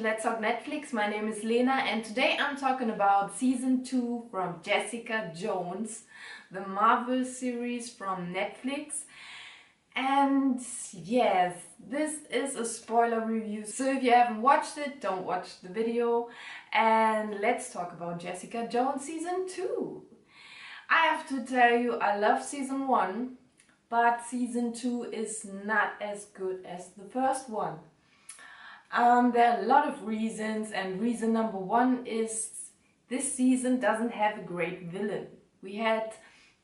Let's Talk Netflix. My name is Lena and today I'm talking about season 2 from Jessica Jones, the Marvel series from Netflix. And yes, this is a spoiler review, so if you haven't watched it, don't watch the video. And let's talk about Jessica Jones season 2. I have to tell you, I love season 1, but season 2 is not as good as the first one. There are a lot of reasons, and reason number 1 is this season doesn't have a great villain. We had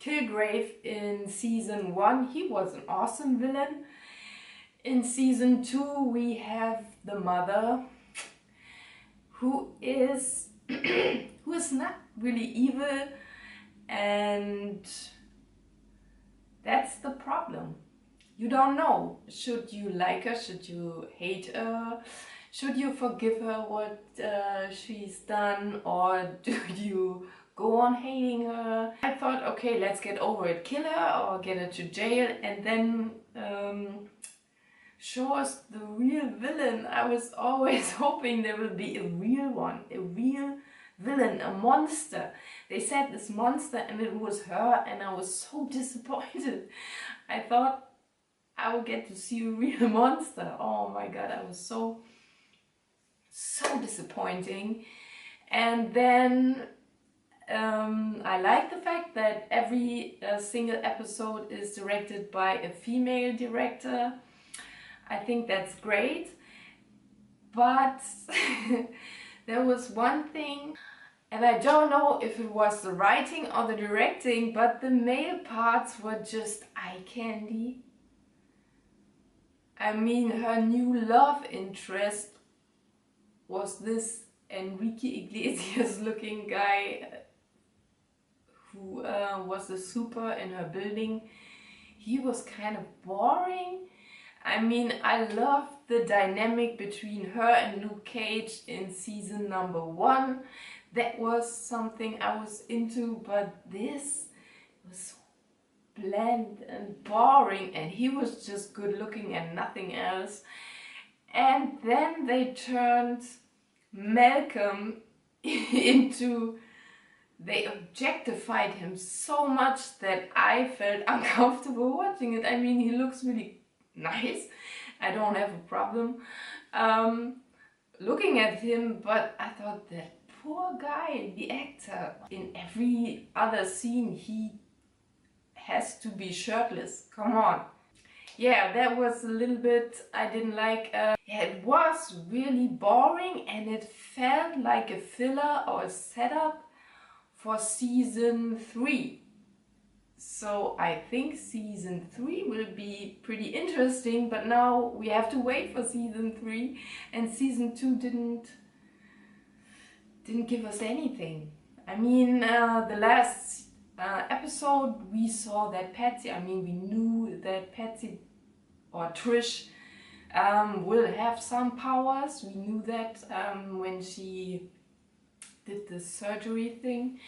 Kilgrave in season 1, he was an awesome villain. In season 2 we have the mother, who is who is not really evil, and that's the problem. You don't know, should you like her, should you hate her, should you forgive her what she's done, or do you go on hating her? I thought, okay, let's get over it, kill her or get her to jail, and then show us the real villain. I was always hoping there will be a real one, a real villain, a monster. They said this monster and it was her, and I was so disappointed. I thought I would get to see a real monster. Oh my god, I was so disappointing. And then I like the fact that every single episode is directed by a female director. I think that's great. But there was one thing, and I don't know if it was the writing or the directing, but the male parts were just eye candy. I mean, her new love interest was this Enrique Iglesias looking guy who was the super in her building. He was kind of boring. I mean, I loved the dynamic between her and Luke Cage in season number 1. That was something I was into, but this was bland and boring, and he was just good looking and nothing else. And then they turned Malcolm into, they objectified him so much that I felt uncomfortable watching it. I mean, he looks really nice, I don't have a problem looking at him, but I thought that poor guy, the actor, in every other scene he has to be shirtless. Come on. Yeah, that was a little bit I didn't like. Yeah, it was really boring, and it felt like a filler or a setup for season 3. So I think season 3 will be pretty interesting, but now we have to wait for season 3, and season 2 didn't give us anything. I mean, the last episode we saw that Patsy, I mean, we knew that Patsy or Trish will have some powers. We knew that when she did the surgery thing.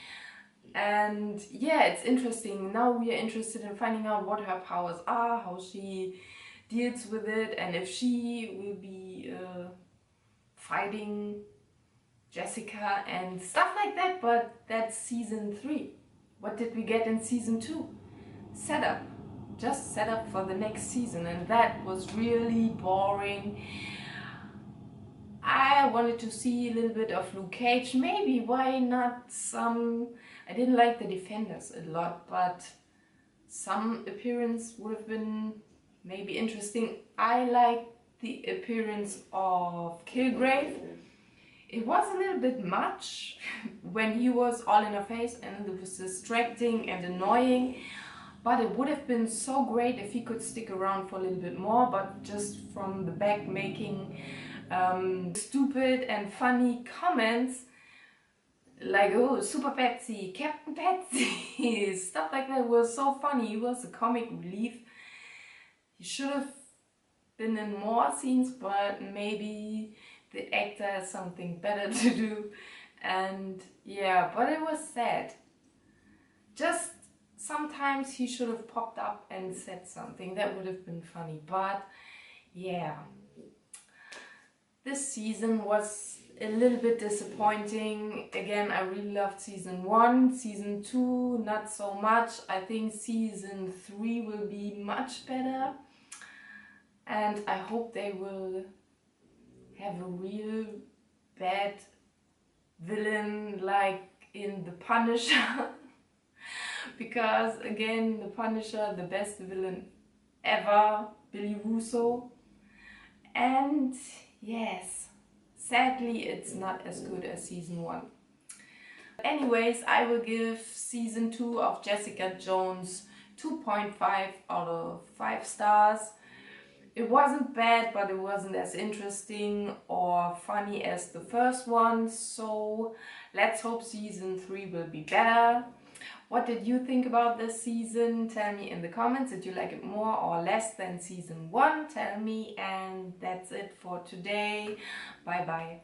And yeah, it's interesting. Now we are interested in finding out what her powers are, how she deals with it, and if she will be fighting Jessica and stuff like that. But that's season 3. What did we get in season 2? Setup. Just set up for the next season, and that was really boring. I wanted to see a little bit of Luke Cage. Maybe, why not some... I didn't like the Defenders a lot, but some appearance would have been maybe interesting. I liked the appearance of Kilgrave. It was a little bit much when he was all in her face, and it was distracting and annoying. But it would have been so great if he could stick around for a little bit more, but just from the back making stupid and funny comments like, oh, Super Patsy, Captain Patsy, stuff like that was so funny. He was a comic relief. He should have been in more scenes, but maybe the actor has something better to do. And yeah, but it was sad. Just sometimes he should have popped up and said something. That would have been funny. But yeah, This season was a little bit disappointing. Again, I really loved season 1. Season 2, not so much. I think season 3 will be much better. And I hope they will have a real bad villain like in The Punisher. Because again, The Punisher, the best villain ever, Billy Russo. And yes, sadly it's not as good as season 1. Anyways, I will give season 2 of Jessica Jones 2.5 out of 5 stars. It wasn't bad, but it wasn't as interesting or funny as the first one, so let's hope season 3 will be better. What did you think about this season? Tell me in the comments. Did you like it more or less than season 1? Tell me, and that's it for today. Bye bye.